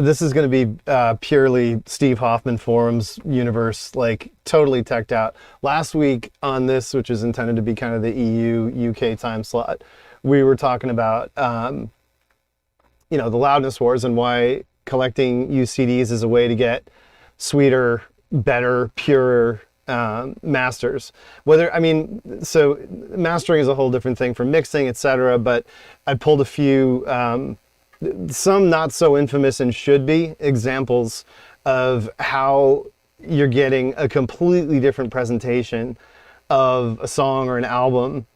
this is going to be purely Steve Hoffman forums universe, like totally teched out. Last week on this, which is intended to be kind of the EU UK time slot, we were talking about you know, the loudness wars and why collecting used CDs is a way to get sweeter, better, purer masters. Whether, I mean, so mastering is a whole different thing from mixing, etc. But I pulled a few, some not so infamous and should be examples of how you're getting a completely different presentation of a song or an album.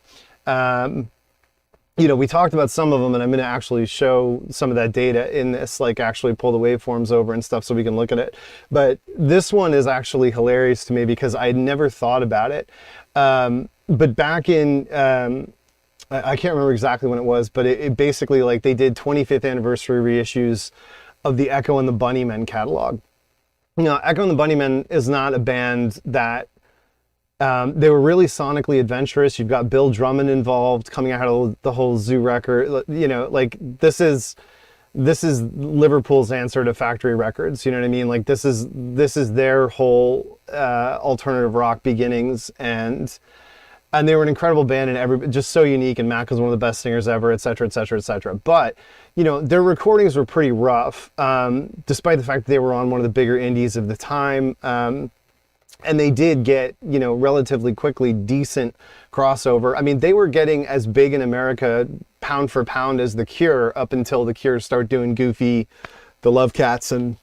You know, we talked about some of them, and I'm going to actually show some of that data in this, like actually pull the waveforms over and stuff so we can look at it. But this one is actually hilarious to me because I'd never thought about it. But back in, I can't remember exactly when it was, but it basically, like, they did 25th anniversary reissues of the Echo and the Bunnymen catalog. You know, Echo and the Bunnymen is not a band that they were really sonically adventurous. You've got Bill Drummond involved, coming out of the whole Zoo record. You know, like this is Liverpool's answer to Factory Records. You know what I mean? Like this is their whole alternative rock beginnings, and they were an incredible band and just so unique. And Mac was one of the best singers ever, et cetera, et cetera, et cetera. But you know, their recordings were pretty rough, despite the fact that they were on one of the bigger indies of the time. And they did get, you know, relatively quickly decent crossover. I mean, they were getting as big in America pound for pound as The Cure up until The Cure start doing Goofy, the Love Cats, and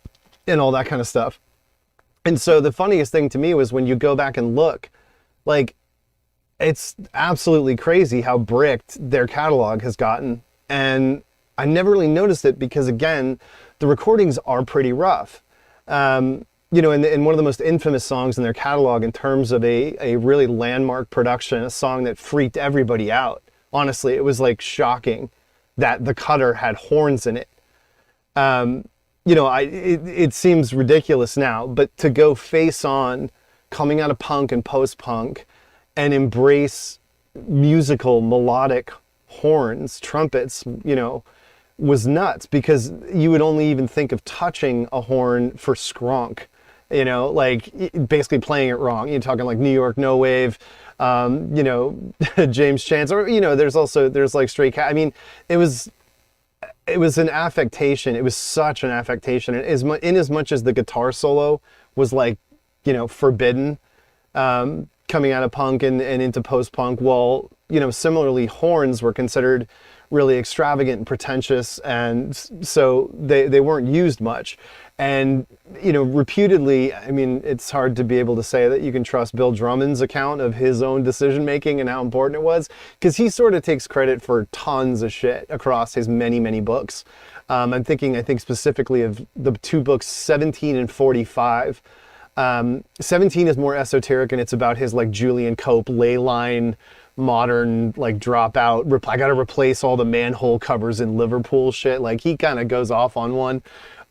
all that kind of stuff. And so the funniest thing to me was when you go back and look, like, it's absolutely crazy how bricked their catalog has gotten. And I never really noticed it because, again, the recordings are pretty rough. You know, in one of the most infamous songs in their catalog in terms of a really landmark production, a song that freaked everybody out. Honestly, it was like shocking that the cutter had horns in it. You know, it seems ridiculous now, but to go face on coming out of punk and post-punk and embrace musical melodic horns, trumpets, you know, was nuts because you would only even think of touching a horn for skronk. You know, like basically playing it wrong. You're talking like New York No Wave, you know, James Chance, or, you know, there's like Stray Cat. I mean, it was an affectation. It was such an affectation. And in as much as the guitar solo was like, you know, forbidden, coming out of punk and into post-punk, while, you know, similarly horns were considered really extravagant and pretentious, and so they weren't used much. And, you know, reputedly, I mean, it's hard to be able to say that you can trust Bill Drummond's account of his own decision-making and how important it was, because he sort of takes credit for tons of shit across his many, many books. I think specifically of the two books, 17 and 45. 17 is more esoteric, and it's about his, like, Julian Cope ley line, modern, like, dropout, I gotta replace all the manhole covers in Liverpool shit. Like, he kind of goes off on one.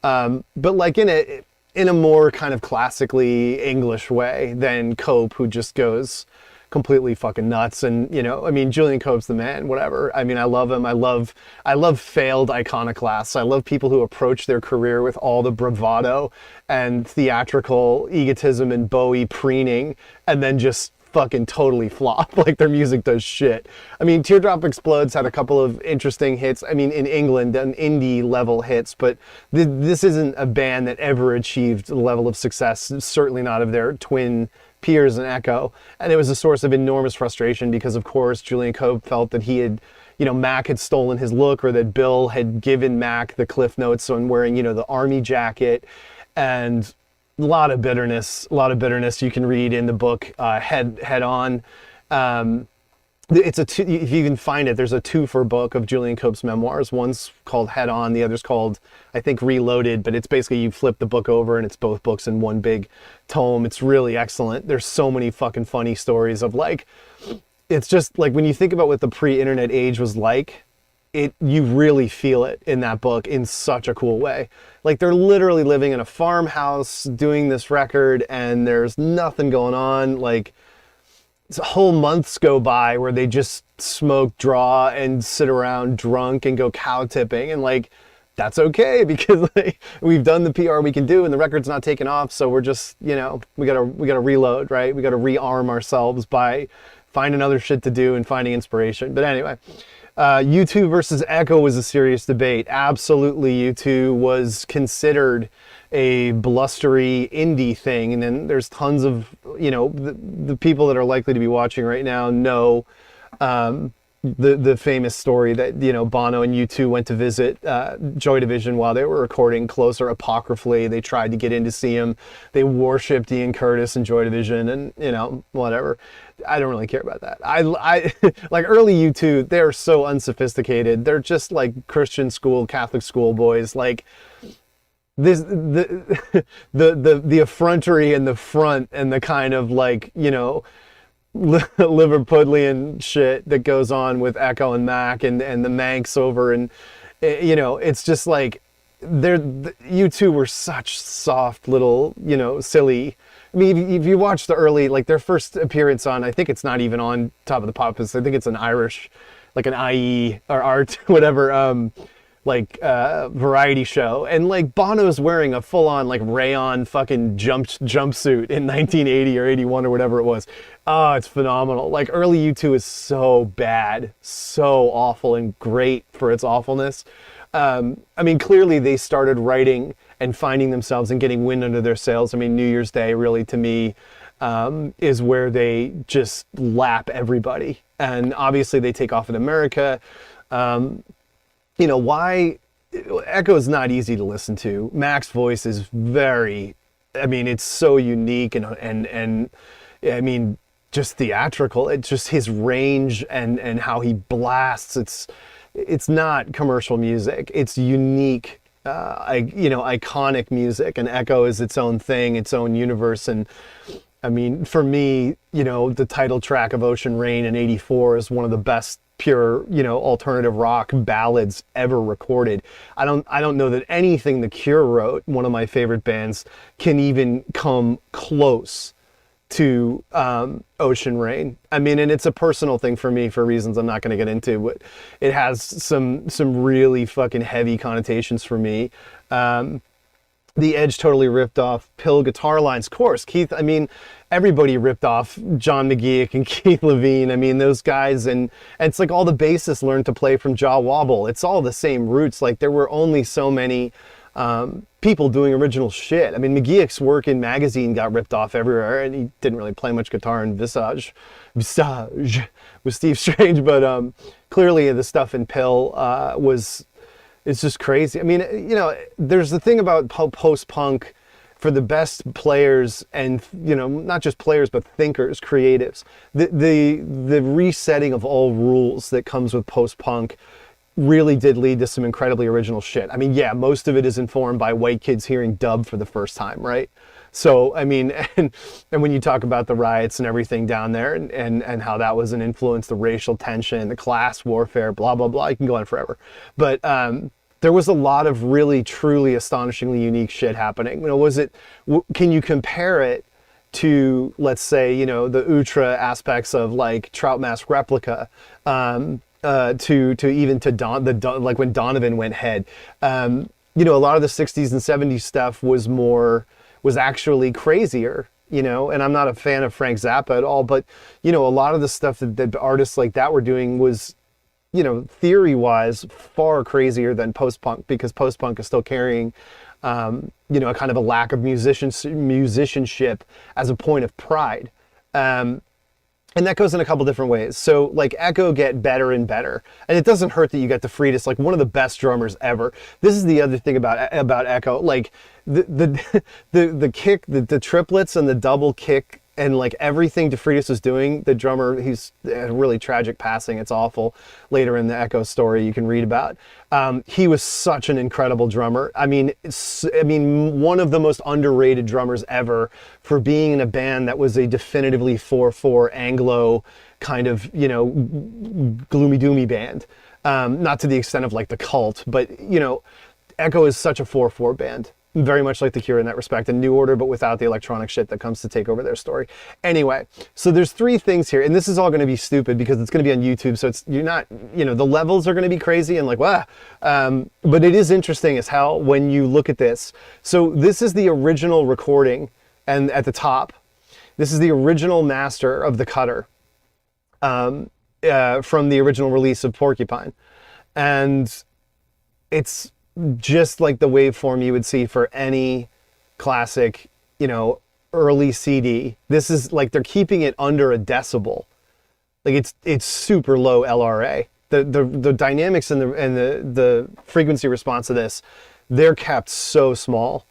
But like in a more kind of classically English way than Cope, who just goes completely fucking nuts. And, you know, I mean, Julian Cope's the man, whatever. I mean, I love him. I love failed iconoclasts. I love people who approach their career with all the bravado and theatrical egotism and Bowie preening, and then just fucking totally flop. Like, their music does shit. I mean, Teardrop Explodes had a couple of interesting hits. I mean, in England, an indie level hits, but this isn't a band that ever achieved the level of success, certainly not of their twin peers in Echo. And it was a source of enormous frustration because, of course, Julian Cope felt that he had, you know, Mac had stolen his look, or that Bill had given Mac the cliff notes on wearing, you know, the army jacket. And a lot of bitterness you can read in the book, Head On. If you can find it, there's a two-for book of Julian Cope's memoirs. One's called Head On, the other's called, I think, Reloaded, but it's basically you flip the book over and it's both books in one big tome. It's really excellent. There's so many fucking funny stories of, like, it's just like when you think about what the pre-internet age was like, you really feel it in that book in such a cool way. Like, they're literally living in a farmhouse doing this record and there's nothing going on. Like, whole months go by where they just smoke, draw, and sit around drunk and go cow tipping. And, like, that's okay, because like, we've done the PR we can do and the record's not taking off. So we're just, we gotta reload, right? We gotta rearm ourselves by finding other shit to do and finding inspiration. But anyway, U2 versus Echo was a serious debate. Absolutely, U2 was considered a blustery indie thing, and then there's tons of, the people that are likely to be watching right now know the famous story that, Bono and U2 went to visit Joy Division while they were recording Closer. Apocryphally, they tried to get in to see him. They worshipped Ian Curtis and Joy Division, and whatever. I don't really care about that. I like early U2, they're so unsophisticated. They're just like Christian school, Catholic school boys. Like this, the effrontery in the front and the kind of like, Liverpudlian shit that goes on with Echo and Mac and the Manx over, and it's just like U2 were such soft little, silly. I mean, if you watch the early, like their first appearance on, I think it's not even on Top of the Pops. I think it's an Irish, like an IE or Art, whatever, variety show. And like Bono's wearing a full on like rayon fucking jumpsuit in 1980 or 81 or whatever it was. Oh, it's phenomenal. Like early U2 is so bad, so awful, and great for its awfulness. I mean, clearly they started writing and finding themselves and getting wind under their sails. I mean, New Year's Day really to me is where they just lap everybody. And obviously they take off in America. Why Echo is not easy to listen to. Mac's voice is it's so unique and I mean, just theatrical. It's just his range and how he blasts. It's not commercial music. It's unique, iconic music, and Echo is its own thing, its own universe. And I mean, for me, the title track of Ocean Rain in '84 is one of the best pure, alternative rock ballads ever recorded. I don't know that anything The Cure wrote, one of my favorite bands, can even come close to Ocean Rain. I mean, and it's a personal thing for me for reasons I'm not going to get into, but it has some really fucking heavy connotations for me. The Edge totally ripped off Pill guitar lines. Of course, Keith, I mean, everybody ripped off John McGeoch and Keith Levine. I mean, those guys, and it's like all the bassists learned to play from Jaw Wobble. It's all the same roots. Like there were only so many people doing original shit. I mean, McGeoch's work in Magazine got ripped off everywhere, and he didn't really play much guitar in Visage with Steve Strange, but clearly the stuff in Pill it's just crazy. I mean, there's the thing about post-punk for the best players and, not just players, but thinkers, creatives. The resetting of all rules that comes with post-punk really did lead to some incredibly original shit. I mean, yeah, most of it is informed by white kids hearing dub for the first time, right? So, I mean, and when you talk about the riots and everything down there and how that was an influence, the racial tension, the class warfare, blah, blah, blah, you can go on forever. But there was a lot of really, truly astonishingly unique shit happening. Can you compare it to, let's say, the ultra aspects of like Trout Mask Replica, like when Donovan went head. A lot of the 60s and 70s stuff was actually crazier, and I'm not a fan of Frank Zappa at all, but, a lot of the stuff that artists like that were doing was, theory-wise far crazier than post-punk, because post-punk is still carrying, a kind of a lack of musicianship as a point of pride. And that goes in a couple different ways. So like Echo get better and better. And it doesn't hurt that you get DeFreitas, like one of the best drummers ever. This is the other thing about Echo. Like the kick, the triplets and the double kick and like everything DeFreitas was doing, the drummer, he's a really tragic passing. It's awful. Later in the Echo story you can read about. He was such an incredible drummer. I mean, one of the most underrated drummers ever for being in a band that was a definitively 4/4 Anglo kind of, gloomy doomy band. Not to the extent of like the Cult, but Echo is such a 4/4 band. very much like The Cure in that respect, a New Order, but without the electronic shit that comes to take over their story. Anyway, so there's 3 things here, and this is all going to be stupid because it's going to be on YouTube, so you're not, the levels are going to be crazy and like, wow. But it is interesting as hell when you look at this. So this is the original recording, and at the top, this is the original master of the Cutter from the original release of Porcupine. And it's just like the waveform you would see for any classic, early CD. This is like they're keeping it under a decibel. Like it's super low LRA. The dynamics and the frequency response of this, they're kept so small.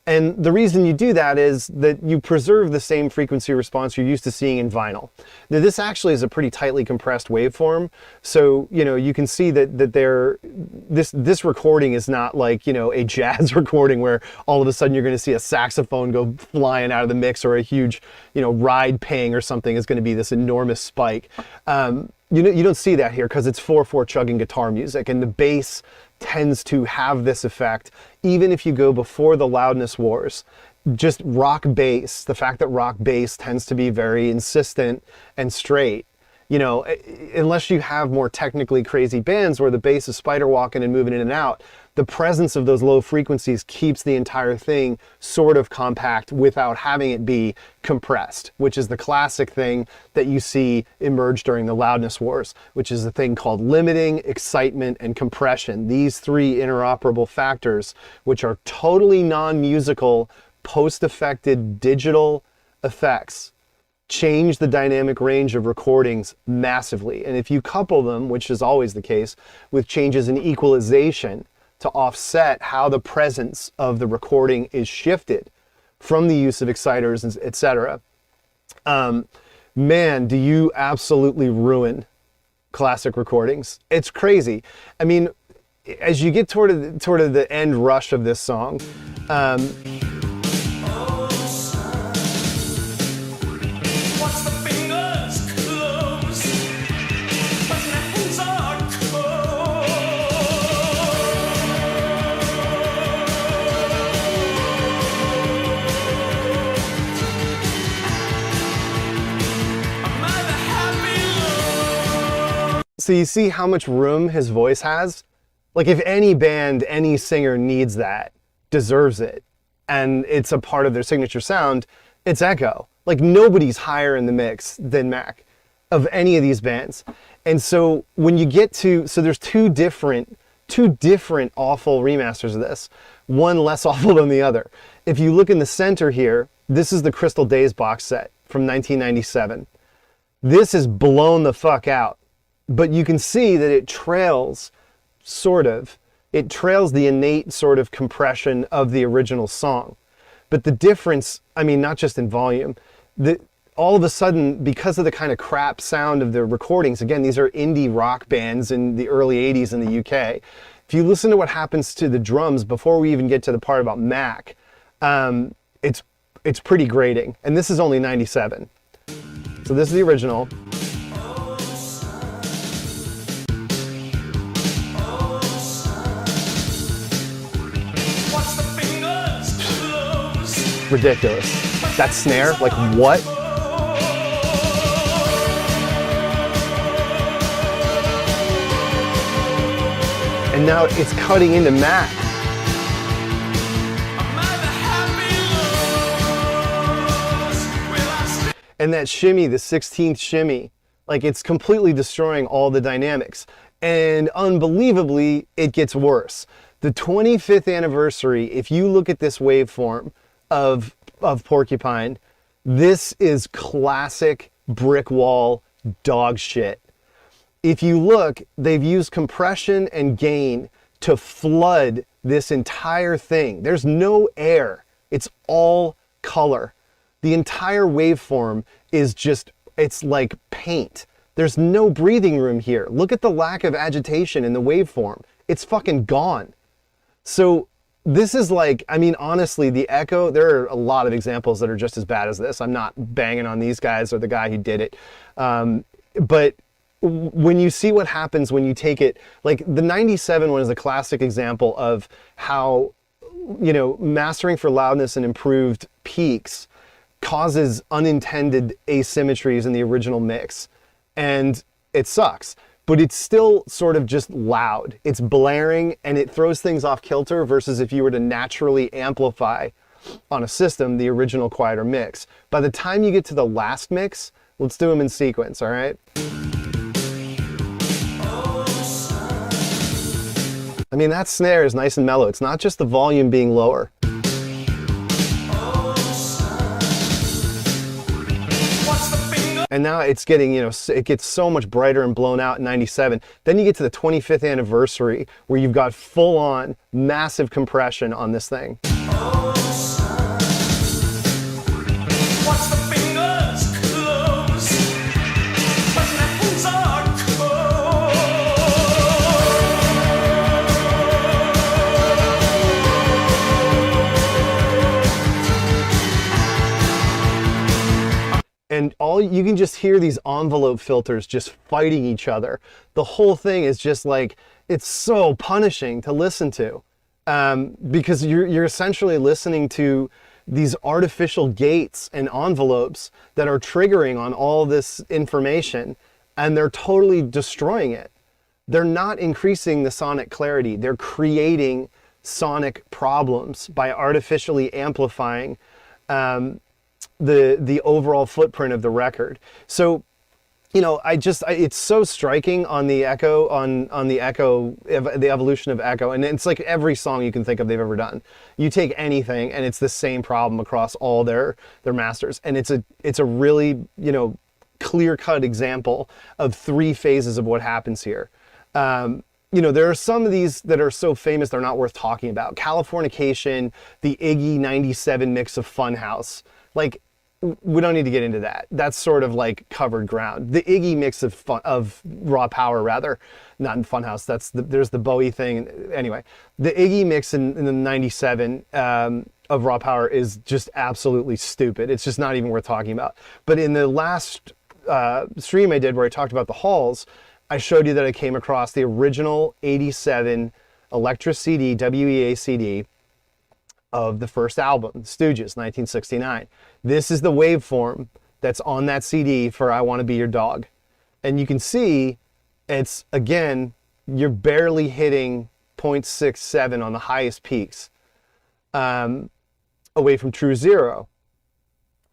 And the reason you do that is that you preserve the same frequency response you're used to seeing in vinyl. Now, this actually is a pretty tightly compressed waveform, so you can see that this recording is not like a jazz recording where all of a sudden you're going to see a saxophone go flying out of the mix, or a huge ride ping or something is going to be this enormous spike. You don't see that here because it's 4/4 chugging guitar music, and the bass tends to have this effect even if you go before the loudness wars. Just rock bass, the fact that rock bass tends to be very insistent and straight, unless you have more technically crazy bands where the bass is spider walking and moving in and out, the presence of those low frequencies keeps the entire thing sort of compact without having it be compressed, which is the classic thing that you see emerge during the loudness wars, which is a thing called limiting, excitement, and compression. These 3 interoperable factors, which are totally non-musical, post-affected digital effects, change the dynamic range of recordings massively. And if you couple them, which is always the case, with changes in equalization to offset how the presence of the recording is shifted from the use of exciters, etc. Man, do you absolutely ruin classic recordings. It's crazy. I mean, as you get toward the end rush of this song, so you see how much room his voice has? Like, if any band, any singer needs that, deserves it, and it's a part of their signature sound, it's Echo. Like, nobody's higher in the mix than Mac of any of these bands. And so when you get to, so there's two different awful remasters of this, one less awful than the other. If you look in the center here, this is the Crystal Days box set from 1997. This is blown the fuck out. But you can see that it trails, it trails the innate sort of compression of the original song. But the difference, I mean, not just in volume, all of a sudden, because of the kind of crap sound of the recordings, again, these are indie rock bands in the early 80s in the UK. If you listen to what happens to the drums before we even get to the part about Mac, it's pretty grating. And this is only 97. So this is the original. Ridiculous. That snare, like what? And now it's cutting into Mac. And that shimmy, the 16th shimmy, like it's completely destroying all the dynamics. And unbelievably, it gets worse. The 25th anniversary, if you look at this waveform of Porcupine, this is classic brick wall dog shit. If you look, they've used compression and gain to flood this entire thing. There's no air. It's all color. The entire waveform is just, it's like paint. There's no breathing room here. Look at the lack of agitation in the waveform. It's fucking gone. So this is like, I mean, honestly, the Echo, there are a lot of examples that are just as bad as this. I'm not banging on these guys or the guy who did it. But when you see what happens when you take it, like the 97 one is a classic example of how you know, mastering for loudness and improved peaks causes unintended asymmetries in the original mix, and it sucks. But it's still sort of just loud. It's blaring, and it throws things off kilter versus if you were to naturally amplify on a system the original quieter mix. By the time you get to the last mix, let's do them in sequence, all right? I mean, that snare is nice and mellow. It's not just the volume being lower. And now it's getting, you know, it gets so much brighter and blown out in 97. Then you get to the 25th anniversary where you've got full on massive compression on this thing. And you can just hear these envelope filters just fighting each other. The whole thing is just like, it's so punishing to listen to, because you're essentially listening to these artificial gates and envelopes that are triggering on all this information, and they're totally destroying it. They're not increasing the sonic clarity. They're creating sonic problems by artificially amplifying the overall footprint of the record. So, you know, it's so striking on the Echo, on the Echo, the evolution of Echo, and it's like every song you can think of they've ever done. You take anything and it's the same problem across all their masters, and it's a really, you know, clear-cut example of three phases of what happens here. You know, there are some of these that are so famous they're not worth talking about. Californication, the Iggy 97 mix of Funhouse. Like, we don't need to get into that. That's sort of like covered ground. The Iggy mix of Raw Power, rather, not in Funhouse. There's the Bowie thing. Anyway, the Iggy mix in the 97 of Raw Power is just absolutely stupid. It's just not even worth talking about. But in the last stream I did where I talked about the halls, I showed you that I came across the original 87 Electra CD, WEA CD, of the first album, Stooges, 1969. This is the waveform that's on that CD for I Want to Be Your Dog. And you can see it's, again, you're barely hitting 0.67 on the highest peaks, away from true zero.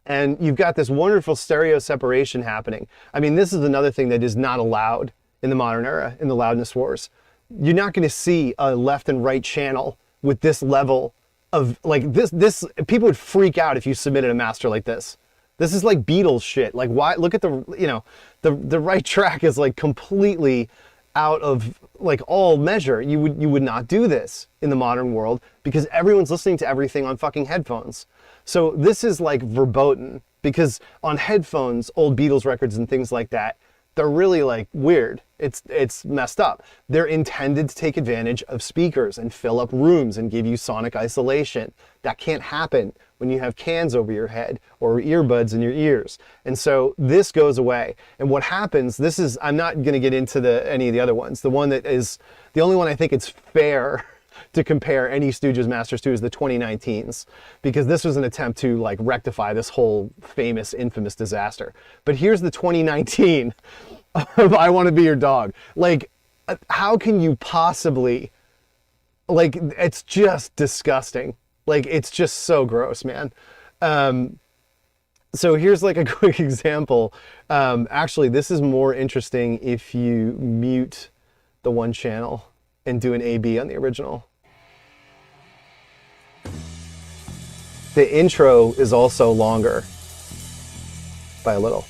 And you've got this wonderful stereo separation happening. I mean, this is another thing that is not allowed in the modern era, in the loudness wars. You're not going to see a left and right channel with this level of, like, this people would freak out if you submitted a master like this. This is like Beatles shit. Like, why? Look at the, you know, the right track is like completely out of like all measure. You would not do this in the modern world because everyone's listening to everything on fucking headphones. So this is like verboten, because on headphones, old Beatles records and things like that, they're really like weird. It's messed up. They're intended to take advantage of speakers and fill up rooms and give you sonic isolation. That can't happen when you have cans over your head or earbuds in your ears. And so this goes away. And what happens, this is, I'm not going to get into any of the other ones. The one that is, the only one I think it's fair to compare any Stooges Masters to is the 2019s, because this was an attempt to like rectify this whole famous, infamous disaster. But here's the 2019 of I Want to Be Your Dog. Like, how can you possibly, like, it's just disgusting. Like, it's just so gross, man. So here's like a quick example. Actually, this is more interesting if you mute the one channel and do an AB on the original. The intro is also longer by a little.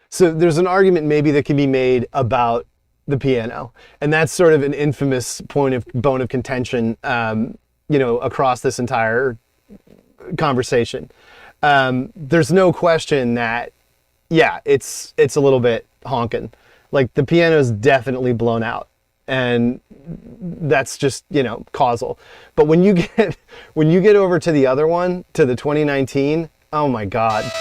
So there's an argument maybe that can be made about the piano. And that's sort of an infamous bone of contention, across this entire conversation. There's no question that, yeah, it's a little bit honking. Like, the piano's definitely blown out, and that's just, causal. But when you get over to the other one, to the 2019, oh my God.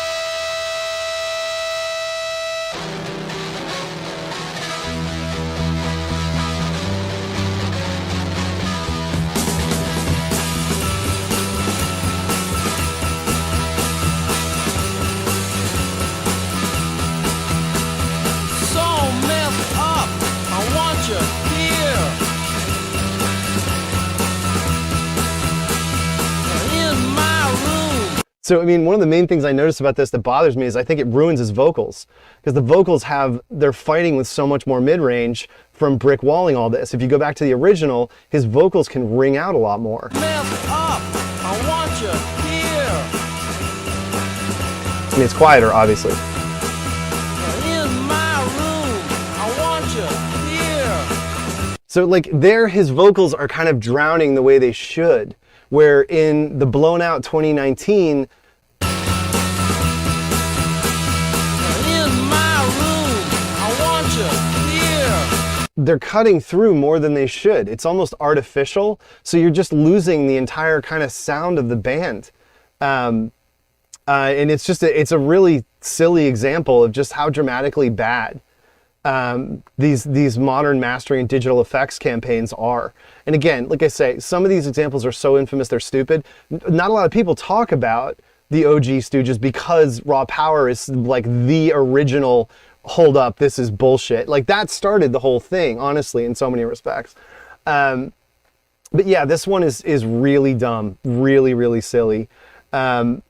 So, I mean, one of the main things I noticed about this that bothers me is I think it ruins his vocals, because the vocals they're fighting with so much more mid-range from brick walling all this. If you go back to the original, his vocals can ring out a lot more. I mean, it's quieter, obviously. So, like, his vocals are kind of drowning the way they should. Where in the blown out 2019, they're cutting through more than they should. It's almost artificial, so you're just losing the entire kind of sound of the band. And it's just it's a really silly example of just how dramatically bad these modern mastering and digital effects campaigns are. And again, like I say, some of these examples are so infamous they're stupid. Not a lot of people talk about the OG Stooges because Raw Power is like the original, hold up, this is bullshit. Like, that started the whole thing, honestly, in so many respects. But yeah, this one is really dumb, really, really silly. And,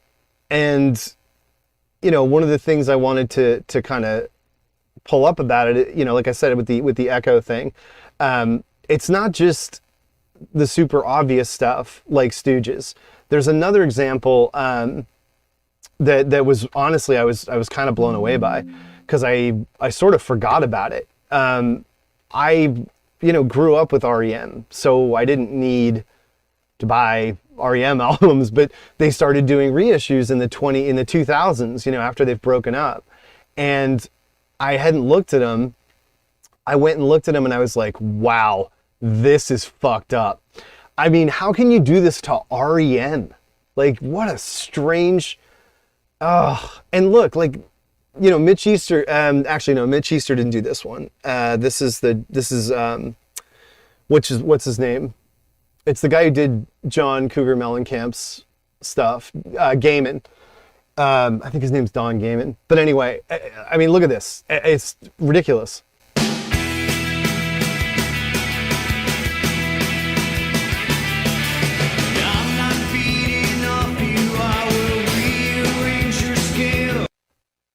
one of the things I wanted to kind of pull up about it, like I said, with the echo thing, it's not just the super obvious stuff like Stooges. There's another example that was, honestly, I was kind of blown away by, because I sort of forgot about it. I grew up with REM, so I didn't need to buy REM albums, but they started doing reissues in the 2000s, after they've broken up, and I hadn't looked at them. I went and looked at them and I was like, wow, this is fucked up. I mean, how can you do this to REM? Like, what a strange, and look, like, Mitch Easter, actually no, Mitch Easter didn't do this one. What's his name? It's the guy who did John Cougar Mellencamp's stuff, Gaiman. I think his name's Don Gaiman. But anyway, I mean, look at this. It's ridiculous.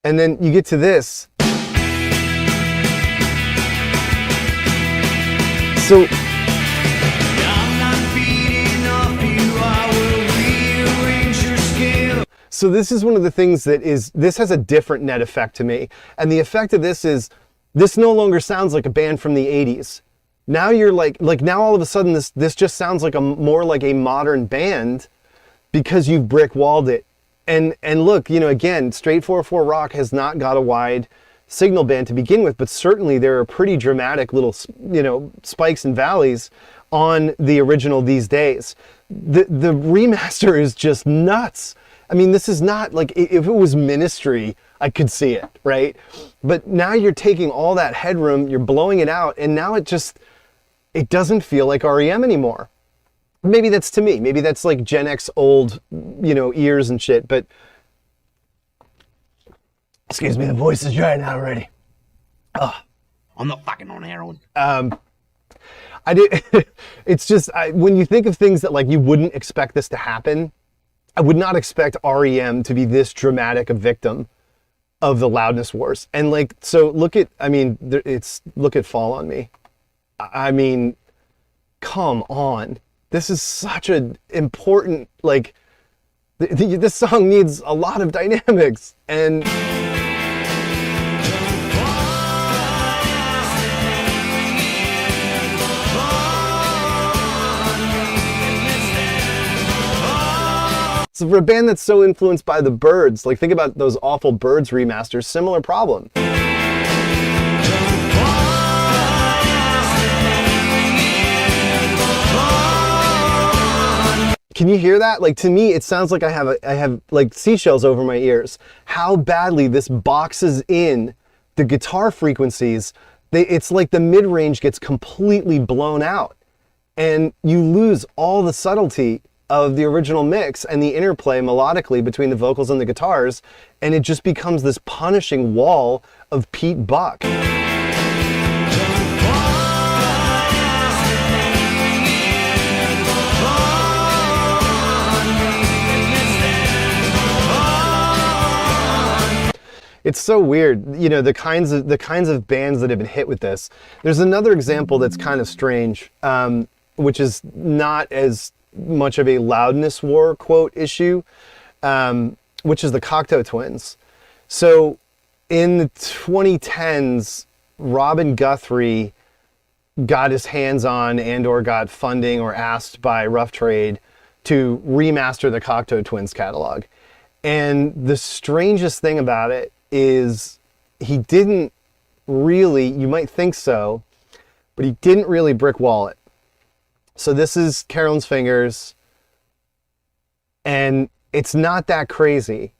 And then you get to this. So So this is one of the things this has a different net effect to me. And the effect of this is, this no longer sounds like a band from the 80s. Now you're like now all of a sudden this just sounds like more like a modern band because you've brick walled it. And look, again, Straight 4/4 Rock has not got a wide signal band to begin with, but certainly there are pretty dramatic little, spikes and valleys on the original these days. The remaster is just nuts. I mean, this is not like, if it was Ministry, I could see it, right? But now you're taking all that headroom, you're blowing it out, and now it doesn't feel like REM anymore. Maybe that's to me. Maybe that's like Gen X old, ears and shit, but excuse me, the voice is drying out already. I'm not fucking on heroin. It's just, when you think of things that like you wouldn't expect this to happen, I would not expect REM to be this dramatic a victim of the loudness wars. And like, so look at Fall on Me. I mean, come on. This is such an important, like, this song needs a lot of dynamics. And So for a band that's so influenced by the Byrds, like think about those awful Byrds remasters, similar problem. Can you hear that? Like to me, it sounds like I have like seashells over my ears. How badly this boxes in the guitar frequencies. It's like the mid-range gets completely blown out and you lose all the subtlety of the original mix and the interplay melodically between the vocals and the guitars, and it just becomes this punishing wall of Pete Buck. It's so weird, you know, the kinds of bands that have been hit with this. There's another example that's kind of strange, which is not as much of a loudness war quote issue, which is the Cocteau Twins. So in the 2010s, Robin Guthrie got his hands on and or got funding or asked by Rough Trade to remaster the Cocteau Twins catalog. And the strangest thing about it is he didn't really, you might think so, but he didn't really brick wall it. So this is Carolyn's Fingers, and it's not that crazy,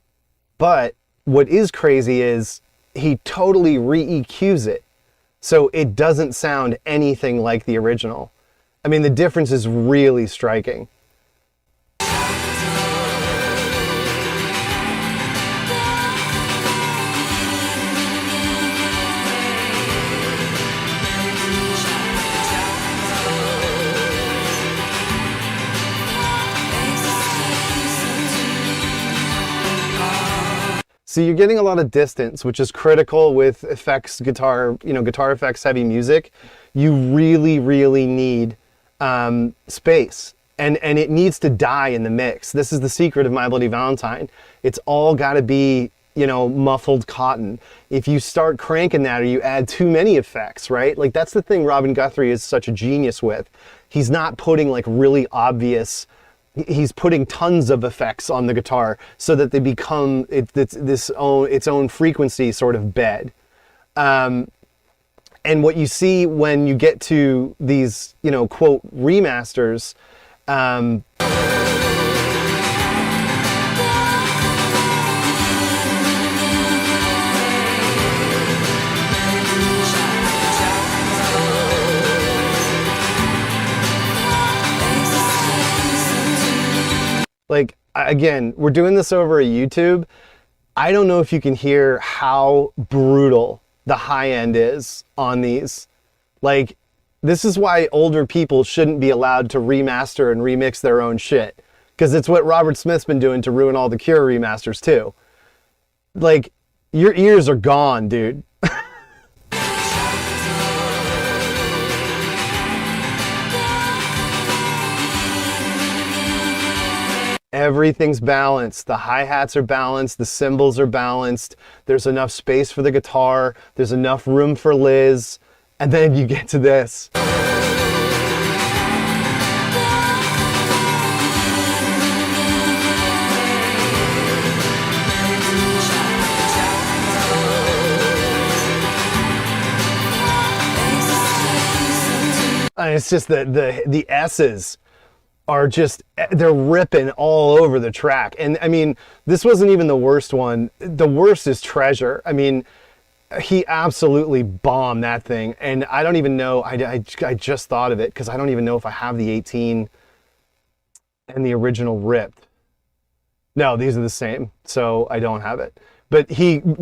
but what is crazy is he totally re-EQs it, so it doesn't sound anything like the original. I mean, the difference is really striking. So you're getting a lot of distance, which is critical with effects, guitar effects, heavy music. You really, really need space, and it needs to die in the mix. This is the secret of My Bloody Valentine. It's all got to be, you know, muffled cotton. If you start cranking that or you add too many effects, right? Like that's the thing Robin Guthrie is such a genius with. He's not putting like really obvious, he's putting tons of effects on the guitar so that they become its own frequency sort of bed. And what you see when you get to these, you know, quote remasters, like, again, we're doing this over a YouTube. I don't know if you can hear how brutal the high end is on these. Like, this is why older people shouldn't be allowed to remaster and remix their own shit. Because it's what Robert Smith's been doing to ruin all the Cure remasters too. Like, your ears are gone, dude. Everything's balanced. The hi-hats are balanced. The cymbals are balanced. There's enough space for the guitar. There's enough room for Liz. And then you get to this. And it's just the S's are just, they're ripping all over the track. And I mean, this wasn't even the worst one. The worst is Treasure. I mean, he absolutely bombed that thing. And I don't even know, I just thought of it because I don't even know if I have the 18 and the original ripped. No, these are the same, so I don't have it. But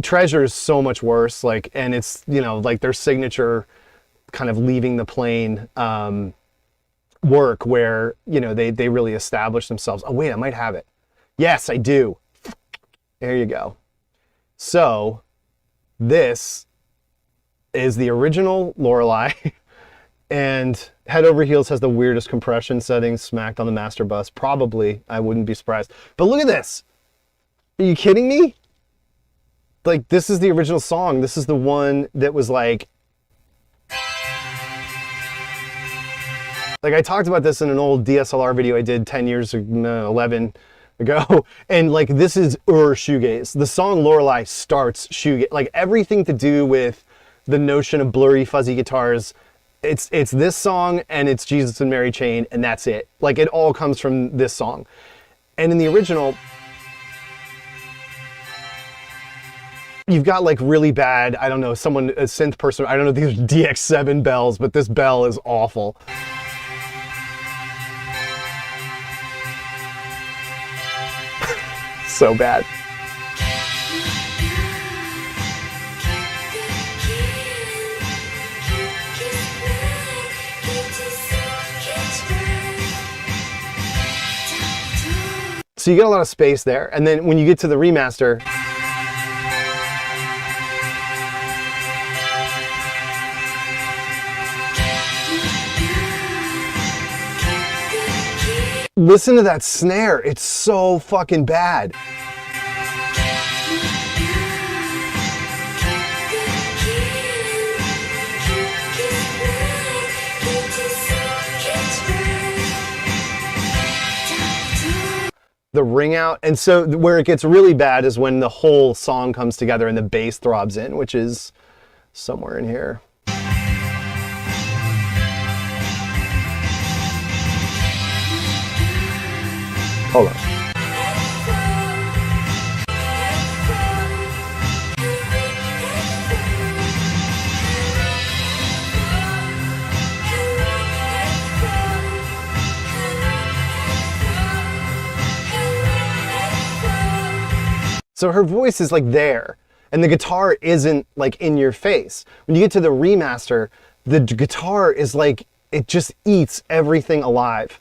Treasure is so much worse, like, and it's, you know, like their signature kind of leaving the plane work where, you know, they really establish themselves. Oh wait, I might have it. Yes, I do. There you go. So this is the original Lorelei, and Head Over Heels has the weirdest compression settings smacked on the master bus. Probably, I wouldn't be surprised. But look at this. Are you kidding me? Like, this is the original song. This is the one that was like I talked about this in an old DSLR video I did 10 years ago, 11, ago. And like, this is shoegaze. The song Lorelei starts shoegaze. Like, everything to do with the notion of blurry, fuzzy guitars, it's this song and it's Jesus and Mary Chain, and that's it. Like, it all comes from this song. And in the original, you've got like really bad, I don't know, a synth person, I don't know if these are DX7 bells, but this bell is awful. So bad. So you get a lot of space there. And then when you get to the remaster, listen to that snare. It's so fucking bad. The ring out. And so where it gets really bad is when the whole song comes together and the bass throbs in, which is somewhere in here. Hold on. So her voice is like there, and the guitar isn't like in your face. When you get to the remaster, the guitar is like, it just eats everything alive.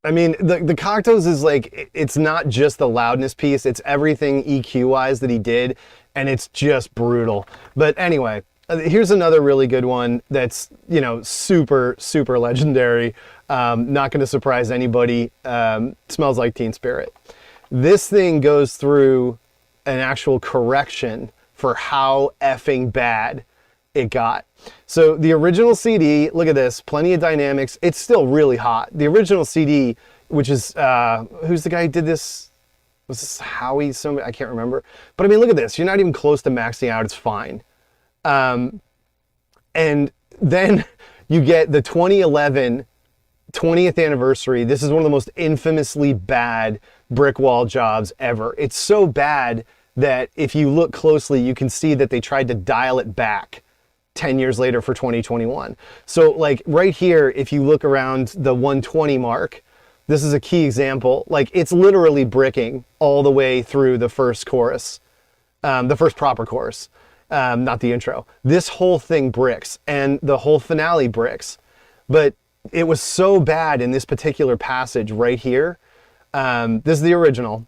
I mean, the Cocteaus is like, it's not just the loudness piece, it's everything EQ-wise that he did, and it's just brutal. But anyway, here's another really good one that's, you know, super, super legendary. Not going to surprise anybody. Smells Like Teen Spirit. This thing goes through an actual correction for how effing bad it got. So the original CD, look at this, plenty of dynamics. It's still really hot. The original CD, which is, who's the guy who did this? Was this Howie? Somebody, I can't remember. But I mean, look at this. You're not even close to maxing out. It's fine. And then you get the 2011 20th anniversary. This is one of the most infamously bad brick wall jobs ever. It's so bad that if you look closely, you can see that they tried to dial it back 10 years later for 2021. So like right here, if you look around the 120 mark, this is a key example. Like, it's literally bricking all the way through the first chorus, the first proper chorus, not the intro. This whole thing bricks, and the whole finale bricks. But it was so bad in this particular passage right here. This is the original.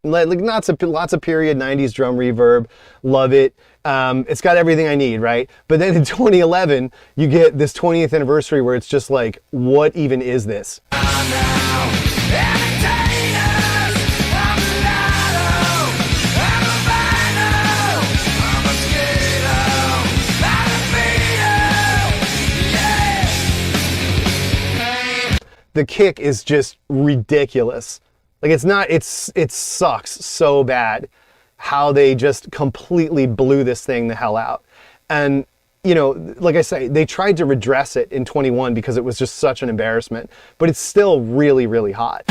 Like lots of period 90s drum reverb, love it. It's got everything I need, right? But then in 2011, you get this 20th anniversary where it's just like, what even is this? The kick is just ridiculous. Like, it sucks so bad how they just completely blew this thing the hell out. And, you know, like I say, they tried to redress it in 21 because it was just such an embarrassment, but it's still really, really hot.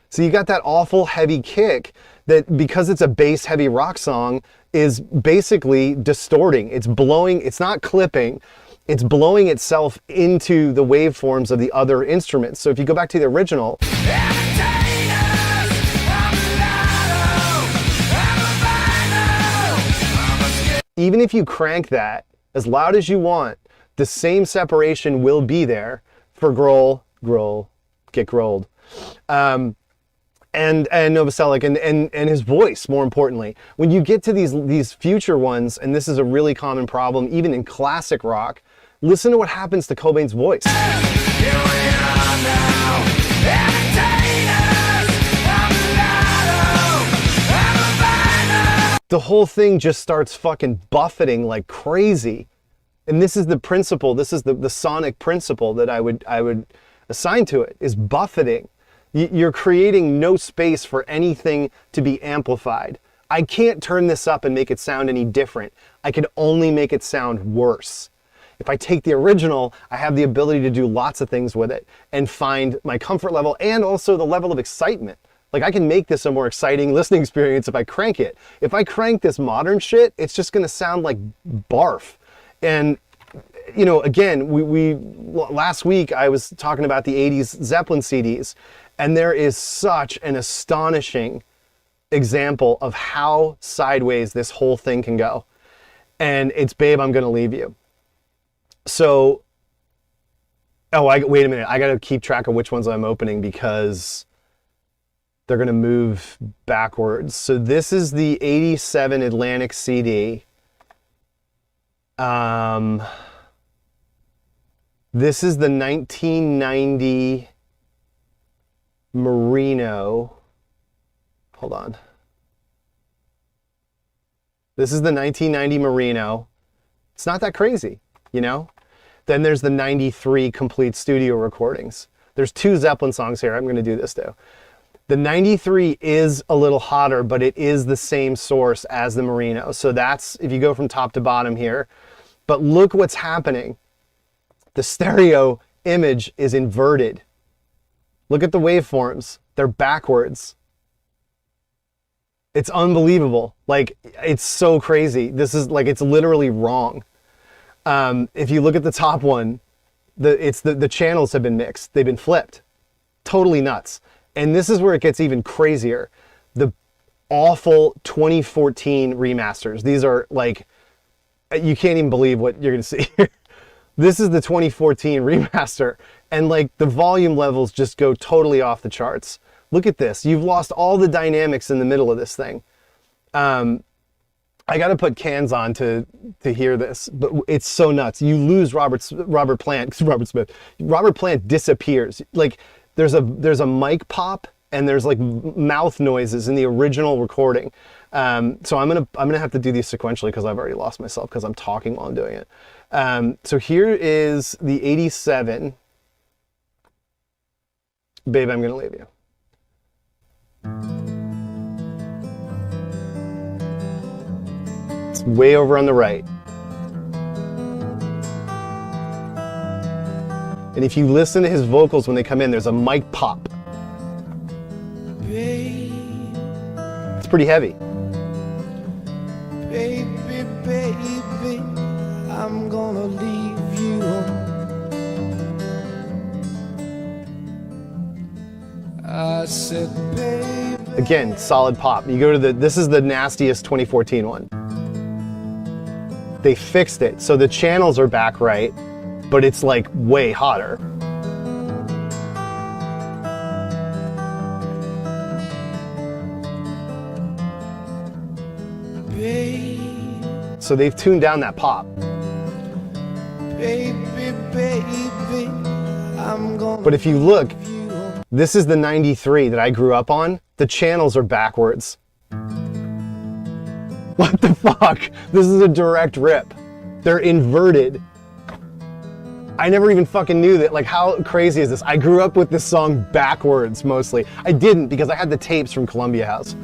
So you got that awful heavy kick that, because it's a bass heavy rock song, is basically distorting. It's blowing, it's not clipping, it's blowing itself into the waveforms of the other instruments. So if you go back to the original, even if you crank that as loud as you want, the same separation will be there for growl, get growled. And Novoselic and his voice, more importantly. When you get to these future ones, and this is a really common problem, even in classic rock, listen to what happens to Cobain's voice. The whole thing just starts fucking buffeting like crazy. And this is the principle, this is the sonic principle that I would assign to it, is buffeting. You're creating no space for anything to be amplified. I can't turn this up and make it sound any different. I can only make it sound worse. If I take the original, I have the ability to do lots of things with it and find my comfort level and also the level of excitement. Like, I can make this a more exciting listening experience if I crank it. If I crank this modern shit, it's just gonna sound like barf. And you know, again, we last week I was talking about the 80s Zeppelin CDs, and there is such an astonishing example of how sideways this whole thing can go. And it's Babe, I'm Gonna Leave You. So, wait a minute, I gotta keep track of which ones I'm opening because they're gonna move backwards. So this is the 87 Atlantic CD. This is the 1990 Merino. Hold on. This is the 1990 Merino. It's not that crazy, you know? Then there's the 93 complete studio recordings. There's 2 Zeppelin songs here. I'm going to do this too. The 93 is a little hotter, but it is the same source as the Merino. So that's, if you go from top to bottom here. But look what's happening. The stereo image is inverted. Look at the waveforms. They're backwards. It's unbelievable. Like, it's so crazy. This is like, it's literally wrong. If you look at the top one, the channels have been mixed. They've been flipped. Totally nuts. And this is where it gets even crazier. The awful 2014 remasters. These are like, you can't even believe what you're gonna see here. This is the 2014 remaster, and like the volume levels just go totally off the charts. Look at this. You've lost all the dynamics in the middle of this thing. I gotta put cans on to hear this, but it's so nuts. You lose Robert Plant. Robert Plant disappears. Like, there's a mic pop and there's like mouth noises in the original recording. So I'm gonna have to do these sequentially because I've already lost myself because I'm talking while I'm doing it. So here is the 87. Babe, I'm Gonna Leave You. It's way over on the right. And if you listen to his vocals when they come in, there's a mic pop. It's pretty heavy. Baby, baby, I'm gonna leave you. I said, baby. Again, solid pop. You go to this is the nastiest 2014 one. They fixed it, so the channels are back right, but it's like way hotter. So they've tuned down that pop. Baby, baby, I'm gonna. But if you look, this is the 93 that I grew up on. The channels are backwards. What the fuck? This is a direct rip. They're inverted. I never even fucking knew that. Like, how crazy is this? I grew up with this song backwards mostly. I didn't because I had the tapes from Columbia House.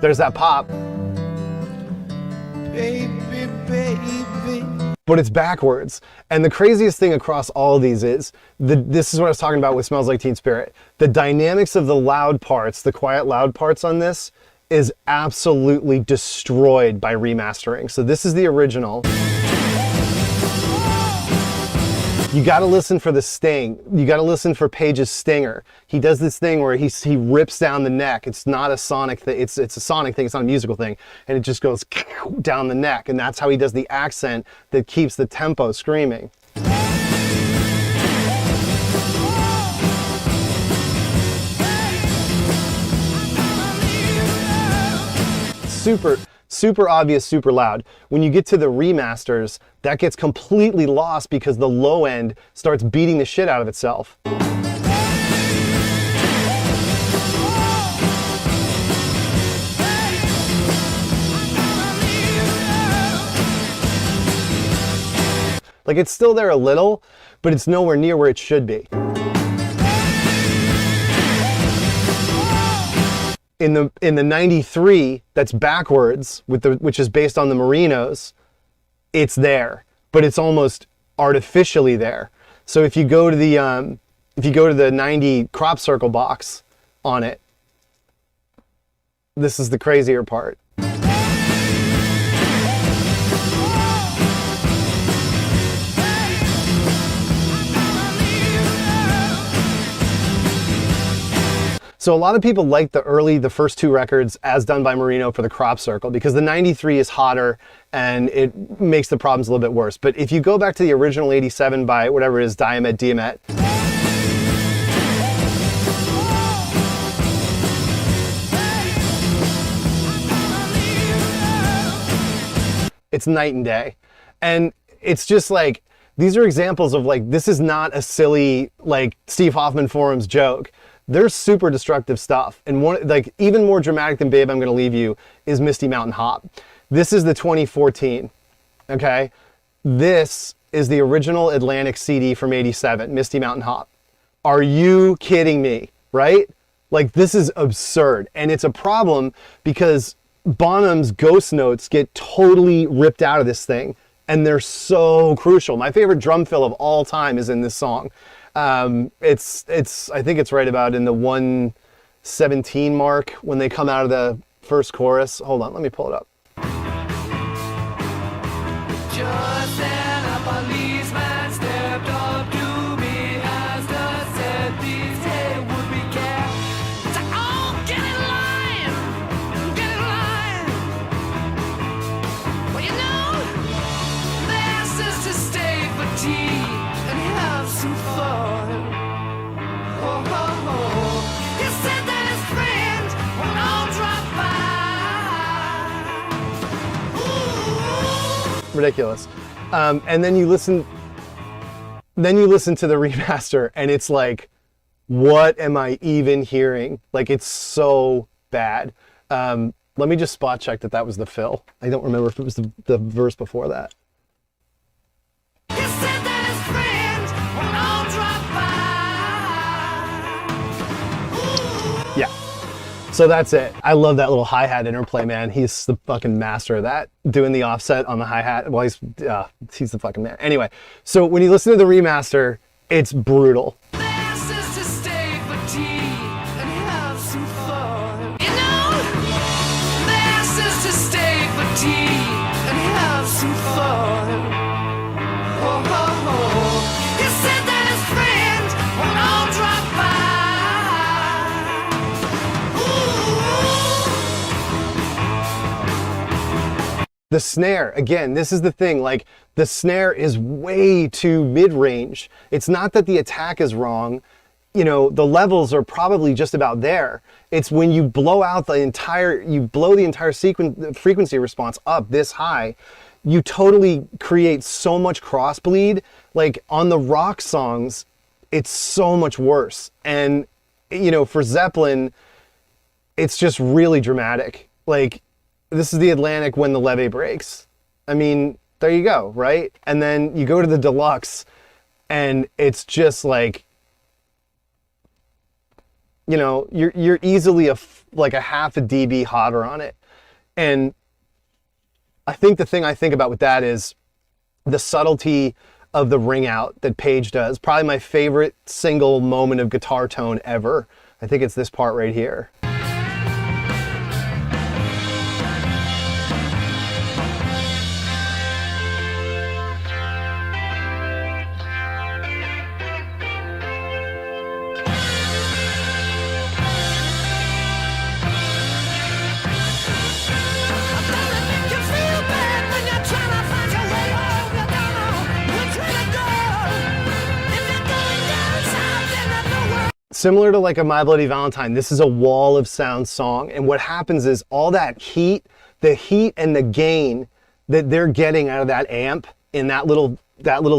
There's that pop. Baby, baby. But it's backwards. And the craziest thing across all of these is, this is what I was talking about with Smells Like Teen Spirit. The dynamics of the loud parts, the quiet loud parts on this, is absolutely destroyed by remastering. So this is the original. You gotta listen for the sting. You gotta listen for Page's stinger. He does this thing where he rips down the neck. It's not a sonic thing, it's a sonic thing, it's not a musical thing. And it just goes down the neck. And that's how he does the accent that keeps the tempo screaming. super obvious, super loud. When you get to the remasters, that gets completely lost because the low end starts beating the shit out of itself. Like, it's still there a little, but it's nowhere near where it should be. In the 93, that's backwards, which is based on the Merinos, it's there, but it's almost artificially there. So if you go to the 90 crop circle box on it, this is the crazier part. So a lot of people like the first two records as done by Merino for the crop circle because the 93 is hotter and it makes the problems a little bit worse. But if you go back to the original 87 by whatever it is, Diamet, it's night and day. And it's just like, these are examples of like, this is not a silly like Steve Hoffman Forums joke. There's super destructive stuff. And one, like, even more dramatic than Babe, I'm Gonna Leave You is Misty Mountain Hop. This is the 2014, okay? This is the original Atlantic CD from 87, Misty Mountain Hop. Are you kidding me, right? Like, this is absurd. And it's a problem because Bonham's ghost notes get totally ripped out of this thing. And they're so crucial. My favorite drum fill of all time is in this song. I think it's right about in the 117 mark when they come out of the first chorus. Hold on, let me pull it up. Just then a policeman stepped up to me as the said these hey would be kept. It's like, oh, get in line, get in line. Well, you know, they asked us to stay for tea and have some fun. Oh, oh, oh. He said that his friends will all drop by. Ooh. Ridiculous. And then you listen to the remaster and it's like, what am I even hearing? Like, it's so bad. Let me just spot check that was the fill. I don't remember if it was the verse before that. He said that his friends will all drop by. Ooh. Yeah. So that's it. I love that little hi-hat interplay, man. He's the fucking master of that. Doing the offset on the hi-hat. Well, he's the fucking man. Anyway, so when you listen to the remaster, it's brutal. They asked us to stay for tea and have some fun. You know, they asked us to stay for tea and have some fun. Oh, oh, oh. He said that his friends will all drop by. Ooh. The snare, again, this is the thing, like, the snare is way too mid-range. It's not that the attack is wrong, you know, the levels are probably just about there. It's when you blow out the entire frequency response up this high, you totally create so much crossbleed. Like, on the rock songs, it's so much worse. And, you know, for Zeppelin, it's just really dramatic. Like, this is the Atlantic when the levee breaks. I mean, there you go, right? And then you go to the deluxe and it's just like, you know, you're easily like a half a dB hotter on it. And I think the thing I think about with that is the subtlety of the ring out that Page does. Probably my favorite single moment of guitar tone ever. I think it's this part right here. Similar to like a My Bloody Valentine, this is a wall of sound song. And what happens is all that heat the heat and the gain that they're getting out of that amp in that little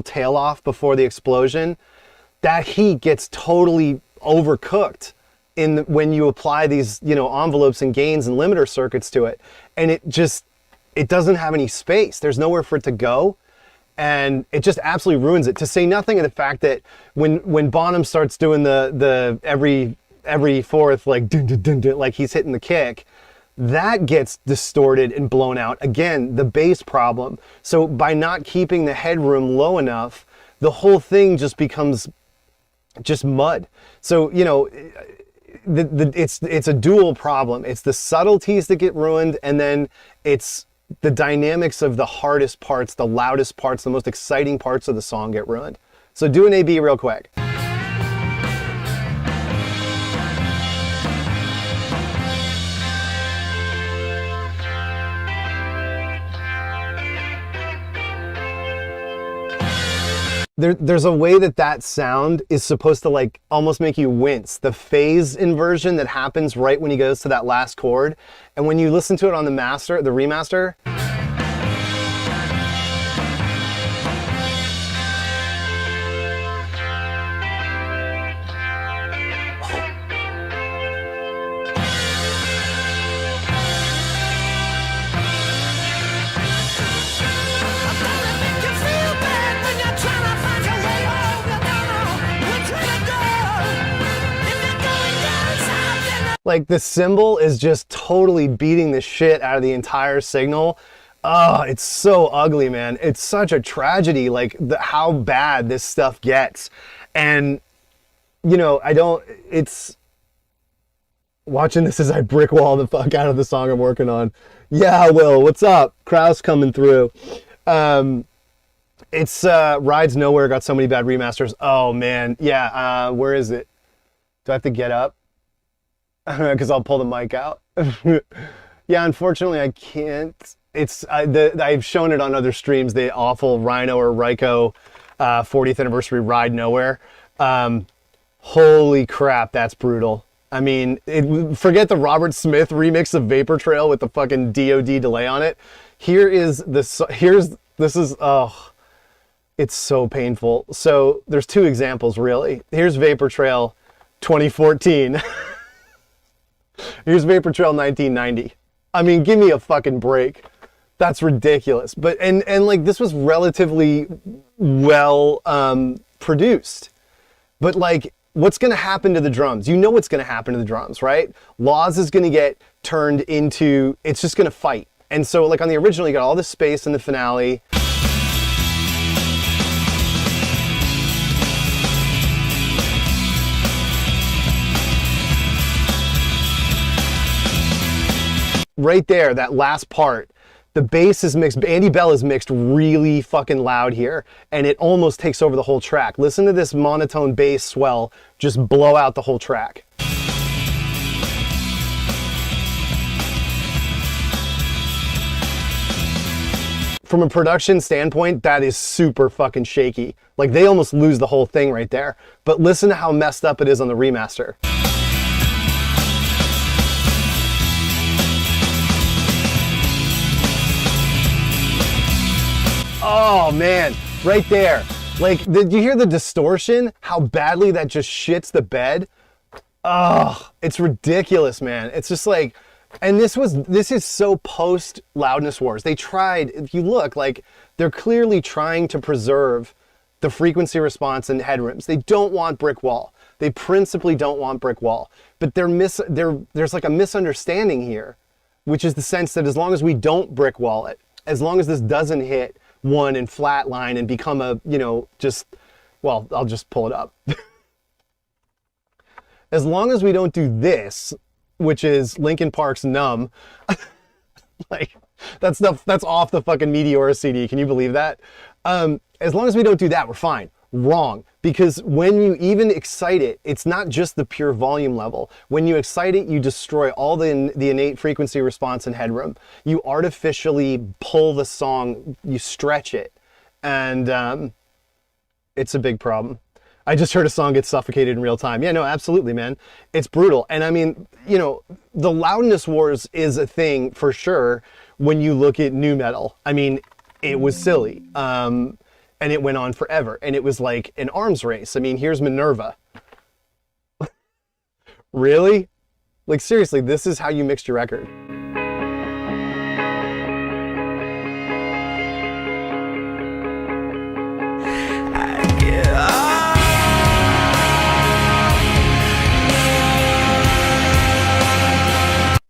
tail off before the explosion, that heat gets totally overcooked when you apply these, you know, envelopes and gains and limiter circuits to it. And it doesn't have any space. There's nowhere for it to go. And it just absolutely ruins it. To say nothing of the fact that when Bonham starts doing the every fourth, like dun, dun, dun, dun, like he's hitting the kick, that gets distorted and blown out. Again, the bass problem. So by not keeping the headroom low enough, the whole thing just becomes just mud. So, you know, it's a dual problem. It's the subtleties that get ruined, and then it's the dynamics of the hardest parts, the loudest parts, the most exciting parts of the song get ruined. So do an A-B real quick. There's a way that sound is supposed to like almost make you wince. The phase inversion that happens right when he goes to that last chord. And when you listen to it on the remaster, like the cymbal is just totally beating the shit out of the entire signal. Oh, it's so ugly, man. It's such a tragedy, like how bad this stuff gets. And, you know, it's watching this as I brick wall the fuck out of the song I'm working on. Yeah, Will, what's up? Kraus coming through. It's Rides Nowhere got so many bad remasters. Oh man, yeah, where is it? Do I have to get up? Because I'll pull the mic out. Yeah, unfortunately I can't. It's I've shown it on other streams, the awful Rhino or Ryko 40th anniversary Ride Nowhere. Holy crap, that's brutal. I mean, forget the Robert Smith remix of Vapor Trail with the fucking DOD delay on it. This is, oh, it's so painful. So there's two examples really. Here's Vapor Trail 2014. Here's Vapor Trail 1990. I mean, give me a fucking break. That's ridiculous. But and like this was relatively well produced. But like, what's going to happen to the drums? You know what's going to happen to the drums, right? Laws is going to get turned into, it's just going to fight. And so like on the original, you got all this space in the finale. Right there, that last part, the bass is mixed, Andy Bell is mixed really fucking loud here, and it almost takes over the whole track. Listen to this monotone bass swell just blow out the whole track. From a production standpoint, that is super fucking shaky. Like they almost lose the whole thing right there. But listen to how messed up it is on the remaster. Oh man, right there. Like, did you hear the distortion? How badly that just shits the bed? Oh, it's ridiculous, man. It's just like, and this is so post Loudness Wars. They tried, if you look, like they're clearly trying to preserve the frequency response and headrooms. They don't want brick wall. They principally don't want brick wall. But there's like a misunderstanding here, which is the sense that as long as we don't brick wall it, as long as this doesn't hit one and flatline and become a, you know, just, well, I'll just pull it up. As long as we don't do this, which is Linkin Park's Numb, like that's off the fucking Meteora CD. Can you believe that? As long as we don't do that, we're fine. Wrong. Because when you even excite it, it's not just the pure volume level. When you excite it, you destroy all the innate frequency response and headroom. You artificially pull the song, you stretch it. And it's a big problem. I just heard a song get suffocated in real time. Yeah, no, absolutely, man. It's brutal. And I mean, you know, the Loudness Wars is a thing for sure, when you look at nu metal. I mean, it was silly. And it went on forever. And it was like an arms race. I mean, here's Minerva. Really? Like, seriously, this is how you mixed your record.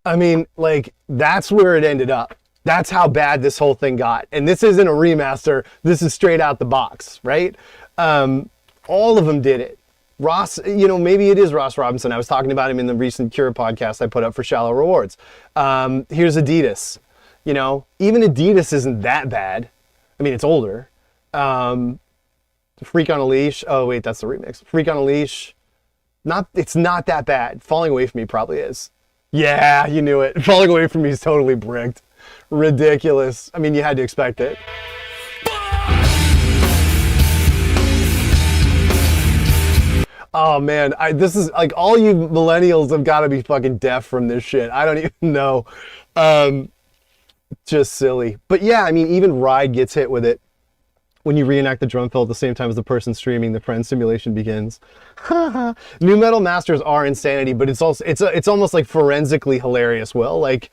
I mean, like, that's where it ended up. That's how bad this whole thing got. And this isn't a remaster. This is straight out the box, right? All of them did it. Ross, you know, maybe it is Ross Robinson. I was talking about him in the recent Cure podcast I put up for Shallow Rewards. Here's Adidas. You know, even Adidas isn't that bad. I mean, it's older. Freak on a Leash. Oh, wait, that's the remix. Freak on a Leash. It's not that bad. Falling Away From Me probably is. Yeah, you knew it. Falling Away From Me is totally bricked. Ridiculous. I mean, you had to expect it. Oh man, this is like, all you millennials have got to be fucking deaf from this shit. I don't even know. Just silly. But yeah, I mean, even Ride gets hit with it. When you reenact the drum fill at the same time as the person streaming, the friend simulation begins. Nu metal masters are insanity, but it's also it's almost like forensically hilarious, Will. Like,